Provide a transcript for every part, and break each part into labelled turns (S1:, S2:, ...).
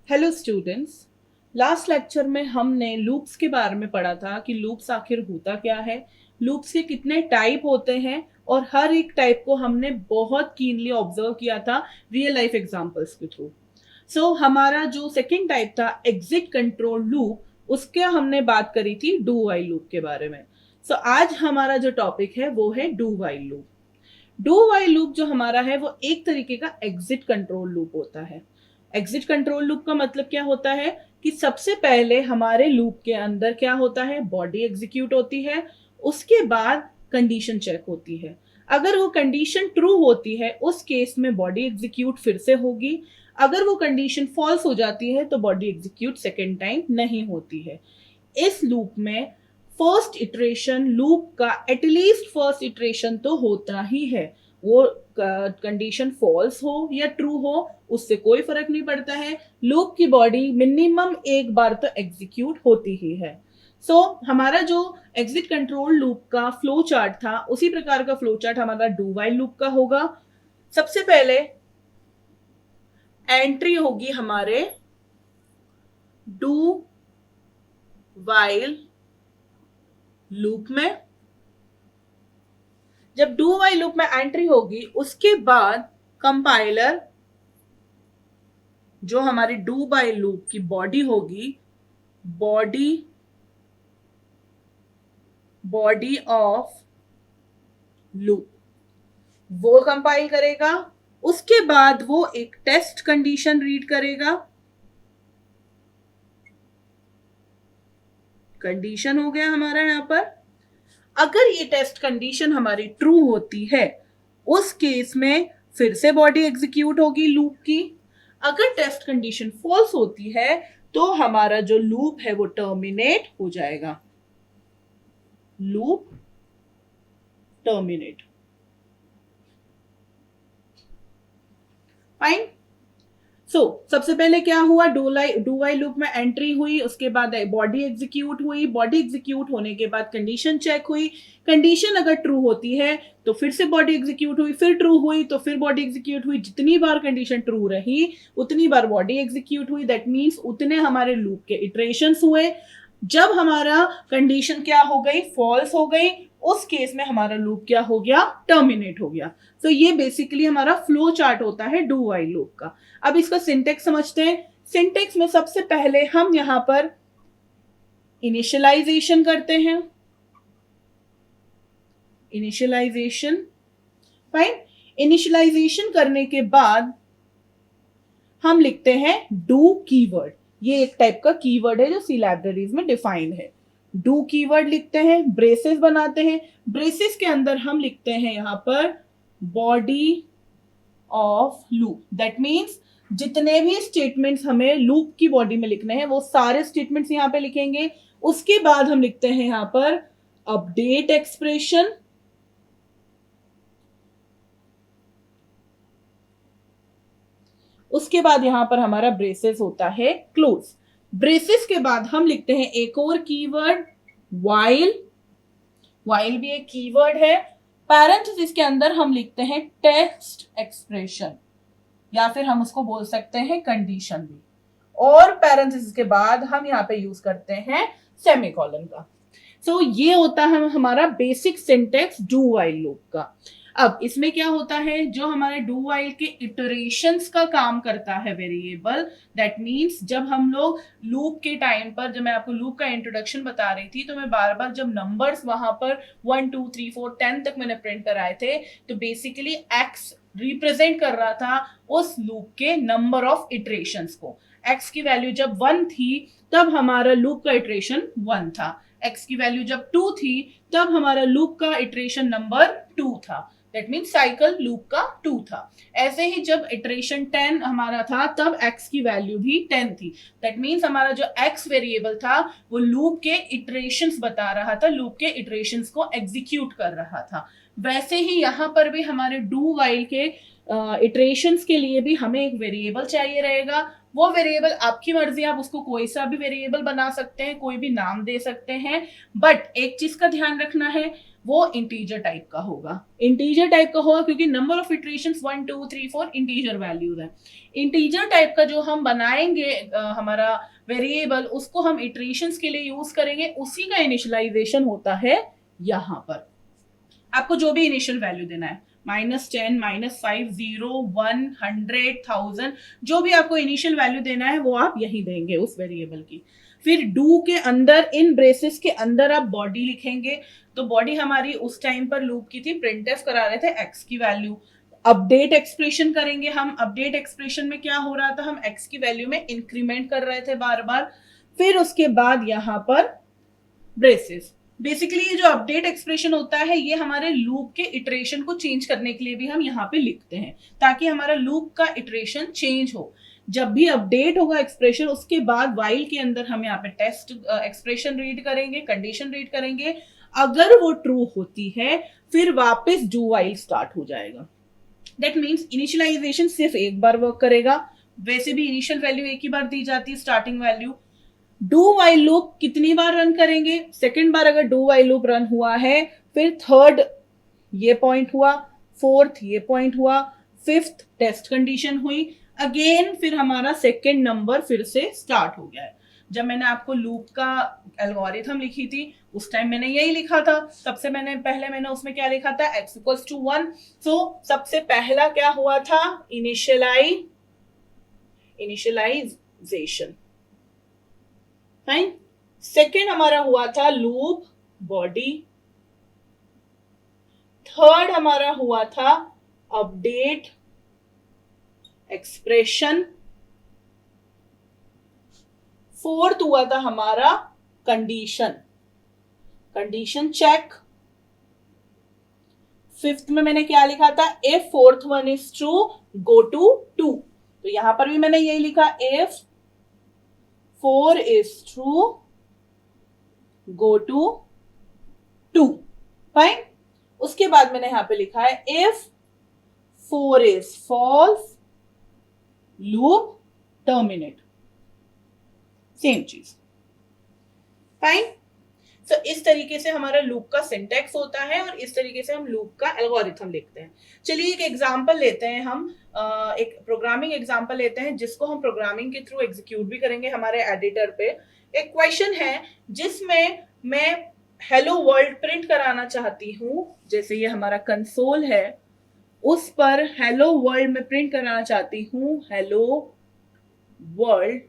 S1: Hello students. Last lecture में हमने loops के बारे में पढ़ा था कि लूप्स आखिर होता क्या है, लूप्स के कितने टाइप होते हैं और हर एक टाइप को हमने बहुत कीनली ऑब्जर्व किया था रियल लाइफ एग्जांपल्स के थ्रू। सो हमारा जो सेकंड टाइप था एग्जिट कंट्रोल लूप, उसके हमने बात करी थी डू वाइल लूप के बारे में। सो आज हमारा जो टॉपिक है वो है do while loop. Do while loop जो हमारा है वो एक तरीके का एग्जिट कंट्रोल लूप होता है। एग्जिट कंट्रोल लूप का मतलब क्या होता है कि सबसे पहले हमारे लूप के अंदर क्या होता है, बॉडी एग्जीक्यूट होती है, उसके बाद कंडीशन चेक होती है। अगर वो कंडीशन ट्रू होती है उस केस में बॉडी एग्जीक्यूट फिर से होगी। अगर वो कंडीशन फॉल्स हो जाती है तो बॉडी एग्जीक्यूट सेकेंड टाइम नहीं होती है। इस लूप में फर्स्ट इटरेशन लूप का एटलीस्ट फर्स्ट इटरेशन तो होता ही है। वो कंडीशन फॉल्स हो या ट्रू हो उससे कोई फर्क नहीं पड़ता है, लूप की बॉडी मिनिमम एक बार तो एग्जीक्यूट होती ही है। सो हमारा जो एग्जिट कंट्रोल लूप का फ्लो चार्ट था उसी प्रकार का फ्लो चार्ट हमारा डू वाइल लूप का होगा। सबसे पहले एंट्री होगी हमारे डू वाइल लूप में। जब डू वाइल लूप में एंट्री होगी उसके बाद कंपाइलर जो हमारी डू वाइल लूप की बॉडी होगी, बॉडी ऑफ लूप, वो कंपाइल करेगा। उसके बाद वो एक टेस्ट कंडीशन रीड करेगा। कंडीशन हो गया हमारा यहां पर। अगर ये टेस्ट कंडीशन हमारी ट्रू होती है उस केस में फिर से बॉडी एग्जीक्यूट होगी लूप की। अगर टेस्ट कंडीशन फॉल्स होती है तो हमारा जो लूप है वो टर्मिनेट हो जाएगा। Loop terminate. फाइन। सो सबसे पहले क्या हुआ, डू वाइल लूप में एंट्री हुई, उसके बाद बॉडी एग्जीक्यूट हुई, बॉडी एग्जीक्यूट होने के बाद कंडीशन चेक हुई। कंडीशन अगर ट्रू होती है तो फिर से बॉडी एग्जीक्यूट हुई, फिर ट्रू हुई तो फिर बॉडी एग्जीक्यूट हुई। जितनी बार कंडीशन ट्रू रही उतनी बार बॉडी एग्जीक्यूट हुई। दैट मीन्स उतने हमारे लूप के इटरेशंस हुए। जब हमारा कंडीशन क्या हो गई, फॉल्स हो गई, उस केस में हमारा लूप क्या हो गया, टर्मिनेट हो गया। तो ये बेसिकली हमारा फ्लो चार्ट होता है डू वाइल लूप का। अब इसका सिंटेक्स समझते हैं। सिंटेक्स में सबसे पहले हम यहां पर इनिशियलाइजेशन करते हैं। इनिशियलाइजेशन। फाइन। इनिशियलाइजेशन करने के बाद हम लिखते हैं डू कीवर्ड। ये एक टाइप का कीवर्ड है जो सी लाइब्रेरीज में डिफाइंड है। डू कीवर्ड लिखते हैं, ब्रेसेस बनाते हैं। ब्रेसेस के अंदर हम लिखते हैं यहां पर body of loop. That means जितने भी स्टेटमेंट्स हमें लूप की बॉडी में लिखने हैं वो सारे स्टेटमेंट्स यहां पे लिखेंगे। उसके बाद हम लिखते हैं यहां पर अपडेट एक्सप्रेशन। उसके बाद यहां पर हमारा ब्रेसेस होता है क्लोज। ब्रेसेस के बाद हम लिखते हैं एक और कीवर्ड वाइल। वाइल भी एक कीवर्ड है। पैरेंथेसिस के अंदर हम लिखते हैं टेस्ट एक्सप्रेशन या फिर हम उसको बोल सकते हैं कंडीशन भी। और पैरेंथेसिस के बाद हम यहाँ पे यूज करते हैं सेमीकोलन का। सो ये होता है हमारा basic syntax do while loop का। अब इसमें क्या होता है, जो हमारे डू वाइल के इटरेशंस का काम करता है वेरिएबल। दैट मीन्स जब हम लोग लूप के टाइम पर, जब मैं आपको लूप का इंट्रोडक्शन बता रही थी तो मैं बार बार जब नंबर्स वहां पर 1 2 3 4 10 तक मैंने प्रिंट कराए थे तो बेसिकली एक्स रिप्रेजेंट कर रहा था उस लूप के नंबर ऑफ इटरेशंस को। एक्स की वैल्यू जब 1 थी तब हमारा लूप का इटरेशन 1 था। एक्स की वैल्यू जब 2 थी तब हमारा लूप का इटरेशन नंबर 2 था। दैट मीन्स साइकिल लूप का 2 था। ऐसे ही जब इटरेशन 10 हमारा था तब x की वैल्यू भी 10 थी। दैट मीन्स हमारा जो x वेरिएबल था वो लूप के इटरेशंस बता रहा था, लूप के इटरेशंस को एग्जीक्यूट कर रहा था। वैसे ही यहां पर भी हमारे डू वाइल के इटरेशंस के लिए भी हमें एक वेरिएबल चाहिए रहेगा। वो वेरिएबल आपकी मर्जी, आप उसको कोई सा भी वेरिएबल बना सकते हैं, कोई भी नाम दे सकते हैं। बट एक चीज का ध्यान रखना है, वो इंटीजर टाइप का होगा। इंटीजर टाइप का होगा क्योंकि number of iterations 1 2 3 4 integer values है। इंटीजर टाइप का जो हम बनाएंगे हमारा वेरिएबल, उसको हम इटरेशंस के लिए यूज करेंगे, उसी का इनिशियलाइजेशन होता है यहाँ पर। आपको जो भी इनिशियल वैल्यू देना है, -10 -5 0 1 100 1000, जो भी आपको इनिशियल वैल्यू देना है वो आप यही देंगे उस वेरिएबल की। फिर डू के अंदर, इन ब्रेसेस के अंदर आप बॉडी लिखेंगे। तो बॉडी हमारी उस टाइम पर लूप की थी, प्रिंटफ करा रहे थे एक्स की वैल्यू। अपडेट एक्सप्रेशन करेंगे हम। अपडेट एक्सप्रेशन में क्या हो रहा था, हम एक्स की वैल्यू में इंक्रीमेंट कर रहे थे बार बार। फिर उसके बाद यहाँ पर ब्रेसेस। बेसिकली ये जो अपडेट एक्सप्रेशन होता है ये हमारे लूप के इटरेशन को चेंज करने के लिए भी हम यहाँ पे लिखते हैं, ताकि हमारा लूप का इटरेशन चेंज हो। जब भी अपडेट होगा एक्सप्रेशन, उसके बाद वाइल के अंदर हम यहाँ पे टेस्ट एक्सप्रेशन रीड करेंगे, कंडीशन रीड करेंगे। अगर वो ट्रू होती है फिर वापस डू वाइल स्टार्ट हो जाएगा। दैट मीन्स इनिशियलाइजेशन सिर्फ एक बार वर्क करेगा। वैसे भी इनिशियल वैल्यू एक ही बार दी जाती है, starting value. Do while loop कितनी बार रन करेंगे, सेकेंड बार अगर डू वाइल लूप रन हुआ है, फिर थर्ड ये पॉइंट हुआ, फोर्थ ये पॉइंट हुआ, फिफ्थ टेस्ट कंडीशन हुई, अगेन फिर हमारा सेकेंड नंबर फिर से स्टार्ट हो गया है। जब मैंने आपको लूप का एल्गोरिथम लिखी थी उस टाइम मैंने यही लिखा था। सबसे पहले मैंने उसमें क्या लिखा था, x = 1। सो सबसे पहला क्या हुआ था, इनिशियलाइजेशन। फाइन। सेकेंड हमारा हुआ था लूप बॉडी। थर्ड हमारा हुआ था अपडेट एक्सप्रेशन। फोर्थ हुआ था हमारा कंडीशन चेक। फिफ्थ में मैंने क्या लिखा था, if fourth one is true go to 2। तो यहां पर भी मैंने यही लिखा, इफ 4 is true go to 2। Fine. उसके बाद मैंने यहां पे लिखा है if 4 is false loop terminate। Same चीज। फाइन। सो इस तरीके से हमारा लूप का सिंटेक्स होता है और इस तरीके से हम लूप का एल्गोरिथम लिखते हैं। चलिए एक एग्जांपल लेते हैं हम, एक प्रोग्रामिंग एग्जांपल लेते हैं जिसको हम प्रोग्रामिंग के थ्रू एग्जीक्यूट भी करेंगे हमारे एडिटर पे। एक क्वेश्चन है जिसमें मैं हेलो वर्ल्ड प्रिंट कराना चाहती हूँ। जैसे ये हमारा कंसोल है, उस पर हेलो वर्ल्ड में प्रिंट कराना चाहती हूँ हेलो वर्ल्ड।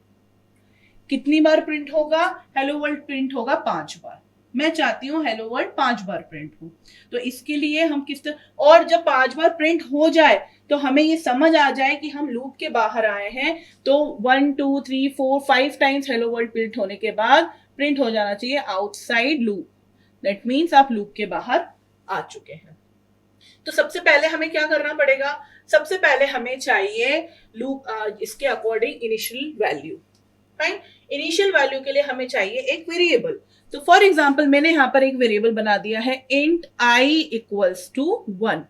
S1: कितनी बार प्रिंट होगा, हेलो वर्ल्ड प्रिंट होगा 5 बार। मैं चाहती हूँ हेलो वर्ल्ड 5 बार प्रिंट हो। तो इसके लिए हम किस तरह, और जब 5 बार प्रिंट हो जाए तो हमें ये समझ आ जाए कि हम लूप के बाहर आए हैं, तो 1 2 3 4 5 टाइम्स हेलो वर्ल्ड प्रिंट होने के बाद प्रिंट हो जाना चाहिए आउटसाइड लूप। दैट मीन्स आप लूप के बाहर आ चुके हैं। तो सबसे पहले हमें क्या करना पड़ेगा, सबसे पहले हमें चाहिए लूप इसके according initial value. Fine. Initial value के लिए हमें चाहिए एक वेरिएबल। तो फॉर एग्जांपल मैंने यहां पर एक वेरिएबल बना दिया है int i = 1।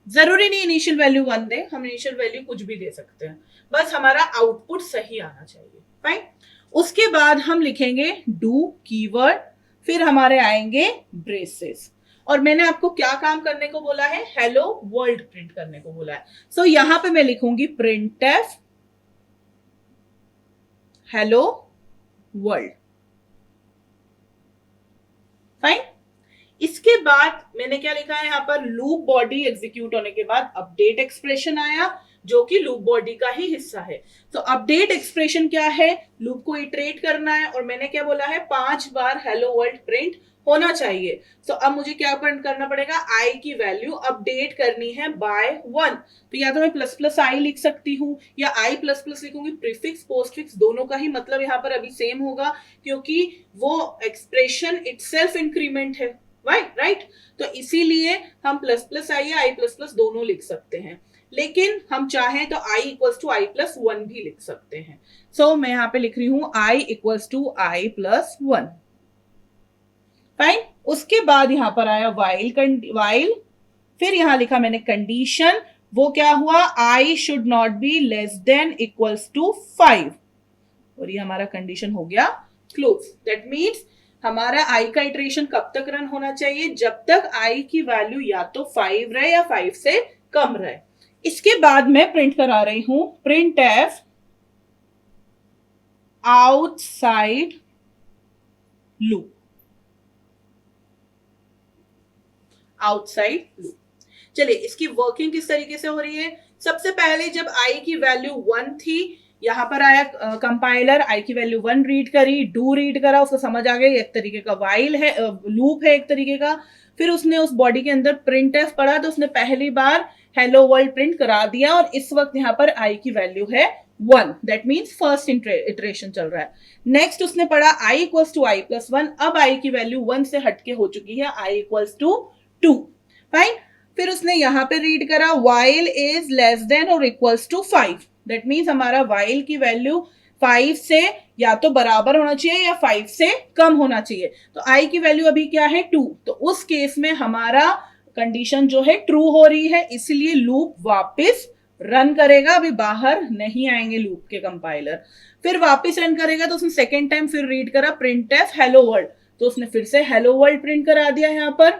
S1: जरूरी नहीं इनिशियल वैल्यू 1 दे, हम इनिशियल वैल्यू कुछ भी दे सकते हैं, बस हमारा आउटपुट सही आना चाहिए। फाइन। उसके बाद हम लिखेंगे डू कीवर्ड, फिर हमारे आएंगे ब्रेसेस। और मैंने आपको क्या काम करने को बोला है, हेलो वर्ल्ड प्रिंट करने को बोला है। सो यहां पे मैं लिखूंगी printf हेलो वर्ल्ड। फाइन। इसके बाद मैंने क्या लिखा है यहाँ पर, लूप बॉडी एग्जीक्यूट होने के बाद अपडेट एक्सप्रेशन आया जो कि लूप बॉडी का ही हिस्सा है। तो अपडेट एक्सप्रेशन क्या है, लूप को इटरेट करना है और मैंने क्या बोला है 5 बार हेलो वर्ल्ड प्रिंट होना चाहिए। तो अब मुझे क्या करना पड़ेगा, आई की वैल्यू अपडेट करनी है बाय 1। तो या तो मैं ++i लिख सकती हूँ या i++ लिखूंगी। प्रीफिक्स पोस्टफिक्स दोनों का ही मतलब यहाँ पर अभी सेम होगा क्योंकि वो एक्सप्रेशन इटसेल्फ इंक्रीमेंट है। राइट। तो इसीलिए हम ++i या i++ दोनों लिख सकते हैं, लेकिन हम चाहें तो i = i+1 भी लिख सकते हैं। सो मैं यहाँ पे लिख रही हूँ i = i+1। फाइन। उसके बाद यहां पर आया वाइल, फिर यहां लिखा मैंने कंडीशन। वो क्या हुआ, i should not be less than = 5 और ये हमारा कंडीशन हो गया क्लोज। दैट मीन्स हमारा आई का इटरेशन कब तक रन होना चाहिए? जब तक आई की वैल्यू या तो 5 रहे या 5 से कम रहे। इसके बाद मैं प्रिंट करा रही हूं print F outside loop, outside loop. चलिए इसकी वर्किंग किस तरीके से हो रही है? सबसे पहले जब आई की वैल्यू 1 थी, यहां पर आया कंपाइलर, आई की वैल्यू 1 रीड करी, डू रीड करा, उसको समझ आ गई एक तरीके का वाइल है, लूप है एक तरीके का। फिर उसने उस बॉडी के अंदर प्रिंट एफ पढ़ा, तो उसने पहली बार हेलो वर्ल्ड प्रिंट करा दिया, और इस वक्त यहाँ पर आई की वैल्यू है 1, दैट मीन्स फर्स्ट इटरेशन चल रहा है। नेक्स्ट उसने पढ़ा I equals to I plus 1, अब आई की वैल्यू 1 से हटके हो चुकी है, आई इक्वल्स टू 2, फाइन। फिर उसने यहां पे रीड करा while इज लेस देन और इक्वल्स टू 5, दैट मीन्स हमारा while की वैल्यू 5 से या तो बराबर होना चाहिए या 5 से कम होना चाहिए। तो i की वैल्यू अभी क्या है? 2, तो उस केस में हमारा कंडीशन जो है ट्रू हो रही है, इसलिए लूप वापस रन करेगा, अभी बाहर नहीं आएंगे लूप के कंपाइलर। फिर वापस रन करेगा, तो उसने सेकेंड टाइम फिर रीड करा प्रिंट एफ हेलो वर्ल्ड, तो उसने फिर से हेलो वर्ल्ड प्रिंट करा दिया यहां पर,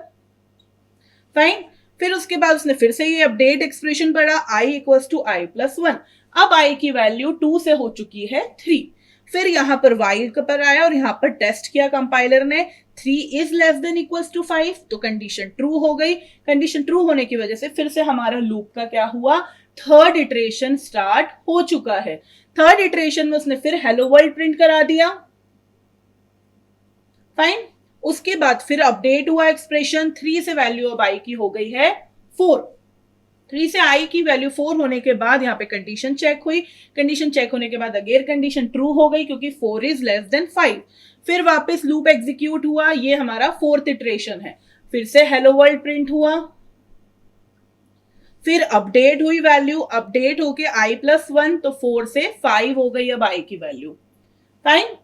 S1: फाइन। फिर उसके बाद उसने फिर से ये अपडेट एक्सप्रेशन पढ़ा I equals to I plus 1, अब आई की वैल्यू 2 से हो चुकी है 3। फिर यहां पर वाइल पर आया और यहां पर टेस्ट किया कंपाइलर ने, 3 is less than equals to 5, तो कंडीशन ट्रू हो गई। कंडीशन ट्रू होने की वजह से फिर से हमारा लूप का क्या हुआ? थर्ड इटरेशन स्टार्ट हो चुका है। थर्ड इटरेशन में उसने फिर हेलो वर्ल्ड प्रिंट करा दिया, फाइन। उसके बाद फिर अपडेट हुआ एक्सप्रेशन, 3 से वैल्यू अब आई की हो गई है 4। 3 से आई की वैल्यू 4 होने के बाद यहाँ पे कंडीशन चेक हुई, कंडीशन चेक होने के बाद अगेन कंडीशन ट्रू हो गई क्योंकि 4 इज लेस देन 5। फिर वापस लूप एग्जीक्यूट हुआ, ये हमारा फोर्थ इटरेशन है। फिर से हेलो वर्ल्ड प्रिंट हुआ, फिर अपडेट हुई वैल्यू, अपडेट होके आई प्लस 1, तो 4 से 5 हो गई अब आई की वैल्यू, फाइन।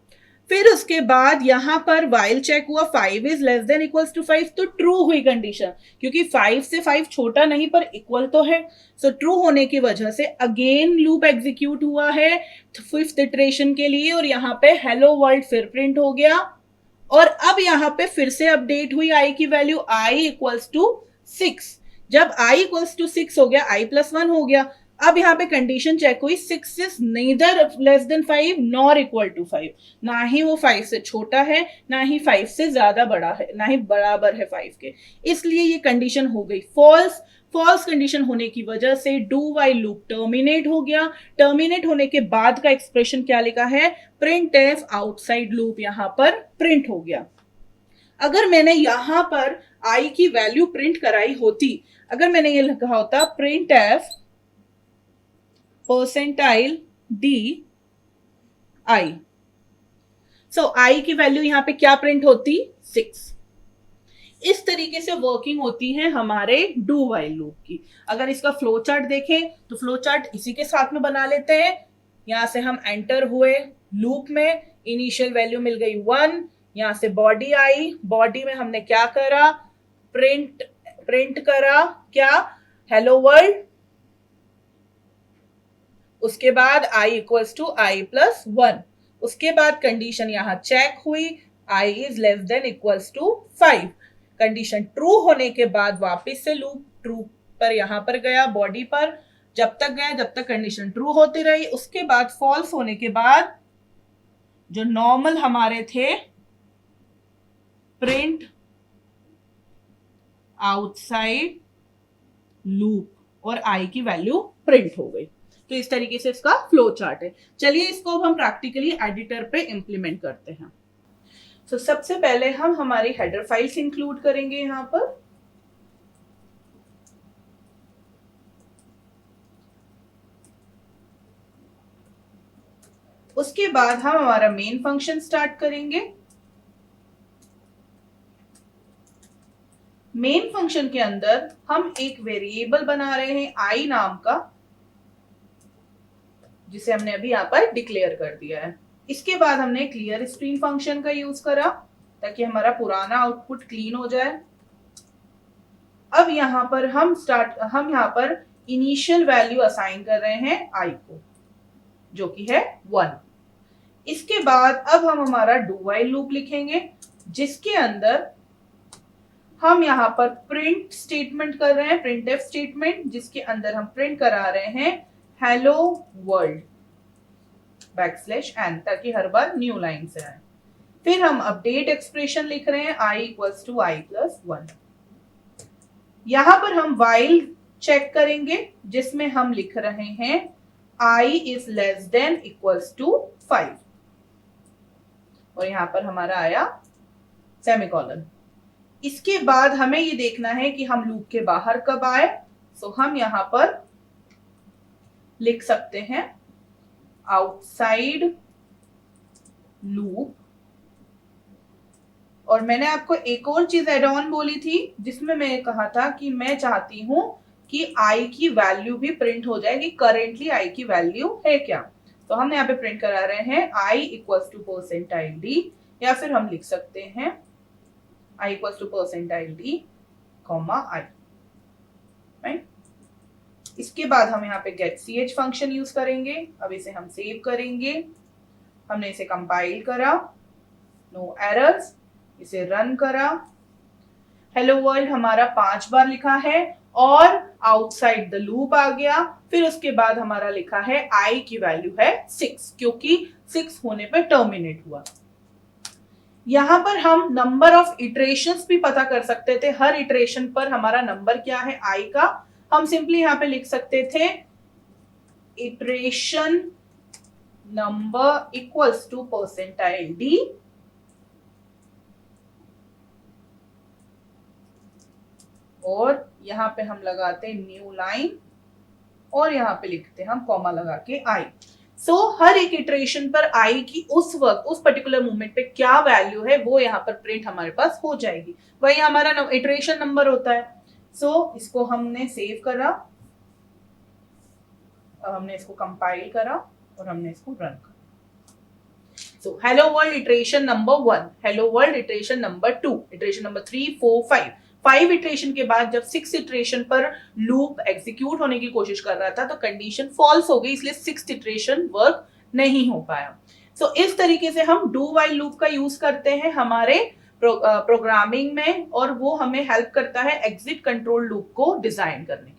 S1: फिर उसके बाद यहां पर वाइल चेक हुआ, 5 is less than equals to 5, तो ट्रू हुई कंडीशन, क्योंकि 5 से 5 छोटा नहीं पर इक्वल तो है। सो ट्रू होने की वजह से अगेन लूप एग्जीक्यूट हुआ है फिफ्थ इटरेशन के लिए, और यहाँ पे हेलो वर्ल्ड फिर प्रिंट हो गया। और अब यहाँ पे फिर से अपडेट हुई आई की वैल्यू, आई इक्वल्स टू 6। जब आई इक्वल्स टू 6 हो गया, आई प्लस 1 हो गया। अब यहाँ पे कंडीशन चेक हुई, 6 is neither less than 5 nor equal to 5, ना ही वो 5 से छोटा है ना ही 5 से ज्यादा बड़ा है, ना ही बराबर है 5 के, इसलिए ये कंडीशन हो गई फॉल्स। फॉल्स कंडीशन होने की वजह से डू वाइल लूप टर्मिनेट हो गया। टर्मिनेट होने के बाद का एक्सप्रेशन क्या लिखा है? प्रिंट एफ आउटसाइड लूप यहां पर प्रिंट हो गया। अगर मैंने यहां पर आई की वैल्यू प्रिंट कराई होती, अगर मैंने ये लिखा होता print f percentile d I, so I की वैल्यू यहां पे क्या प्रिंट होती? 6। इस तरीके से वर्किंग होती है हमारे डू वाइल लूप की। अगर इसका फ्लो चार्ट देखें तो फ्लो चार्ट इसी के साथ में बना लेते हैं। यहां से हम एंटर हुए लूप में, इनिशियल वैल्यू मिल गई 1, यहां से बॉडी आई, बॉडी में हमने क्या करा? प्रिंट करा क्या? Hello world. उसके बाद i equals to I plus 1, उसके बाद कंडीशन यहां चेक हुई, i is less than equals to 5। Condition true होने के बाद वापस से लूप ट्रू पर यहां पर गया, बॉडी पर जब तक गया जब तक कंडीशन ट्रू होती रही। उसके बाद फॉल्स होने के बाद जो नॉर्मल हमारे थे प्रिंट आउटसाइड लूप और i की वैल्यू प्रिंट हो गई। तो इस तरीके से इसका फ्लो चार्ट है। चलिए इसको अब हम प्रैक्टिकली एडिटर पे इंप्लीमेंट करते हैं। तो सबसे पहले हम हमारी हेडर फाइल्स इंक्लूड करेंगे यहां पर। उसके बाद हम हमारा मेन फंक्शन स्टार्ट करेंगे। मेन फंक्शन के अंदर हम एक वेरिएबल बना रहे हैं आई नाम का, जिसे हमने अभी यहां पर डिक्लेयर कर दिया है। इसके बाद हमने क्लियर स्क्रीन फंक्शन का यूज करा ताकि हमारा पुराना आउटपुट क्लीन हो जाए। अब यहां पर हम यहां पर इनिशियल वैल्यू असाइन कर रहे हैं आई को, जो कि है 1। इसके बाद अब हम हमारा डू वाइल लूप लिखेंगे। जिसके अंदर हम यहाँ पर प्रिंट स्टेटमेंट कर रहे हैं, प्रिंट एफ स्टेटमेंट, जिसके अंदर हम प्रिंट करा रहे हैं हेलो वर्ल्ड \n, ताकि हर बार न्यू लाइन से आए। फिर हम अपडेट एक्सप्रेशन लिख रहे हैं i = i+1। यहां पर हम while चेक करेंगे, जिसमें हम लिख रहे हैं i is less than equals to 5, और यहां पर हमारा आया सेमीकोलन। इसके बाद हमें ये देखना है कि हम लूप के बाहर कब आए। सो हम यहां पर लिख सकते हैं आउटसाइड लूप। और मैंने आपको एक और चीज एड ऑन बोली थी, जिसमें मैं कहा था कि मैं चाहती हूं कि i की वैल्यू भी प्रिंट हो जाए कि करेंटली i की वैल्यू है क्या। तो हम यहाँ पे प्रिंट करा रहे हैं i = %d, या फिर हम लिख सकते हैं i = %d, i, राइट। इसके बाद हम यहाँ पे getch फंक्शन यूज करेंगे। अब इसे हम सेव करेंगे। हमने इसे कंपाइल करा, नो एरर्स, इसे रन करा। हेलो वर्ल्ड हमारा 5 बार लिखा है और आउटसाइड द लूप आ गया। फिर उसके बाद हमारा लिखा है i की वैल्यू है 6, क्योंकि 6 होने पे टर्मिनेट हुआ। यहां पर हम नंबर ऑफ इटरेशंस भी पता कर सकते थे। हर इटरेशन पर हमारा नंबर क्या है i का, हम सिंपली यहां पे लिख सकते थे iteration number equals to %d, और यहां पे हम लगाते न्यू लाइन, और यहां पे लिखते हम कॉमा लगा के i। सो हर एक इटरेशन पर i की उस वक्त उस पर्टिकुलर मोमेंट पे क्या वैल्यू है वो यहाँ पर प्रिंट हमारे पास हो जाएगी, वही हमारा इटरेशन नंबर होता है। सो इसको हमने सेव करा, अब हमने इसको कंपाइल करा और हमने इसको रन करा। So hello world iteration number 1, hello world iteration number 2, iteration number 3, 4, 5 iteration के बाद जब 6 इटरेशन पर लूप एग्जीक्यूट होने की कोशिश कर रहा था तो कंडीशन फॉल्स हो गई, इसलिए 6th इटरेशन वर्क नहीं हो पाया। सो इस तरीके से हम डू वाइल लूप का यूज करते हैं हमारे प्रोग्रामिंग में, और वो हमें हेल्प करता है एग्जिट कंट्रोल लूप को डिजाइन करने।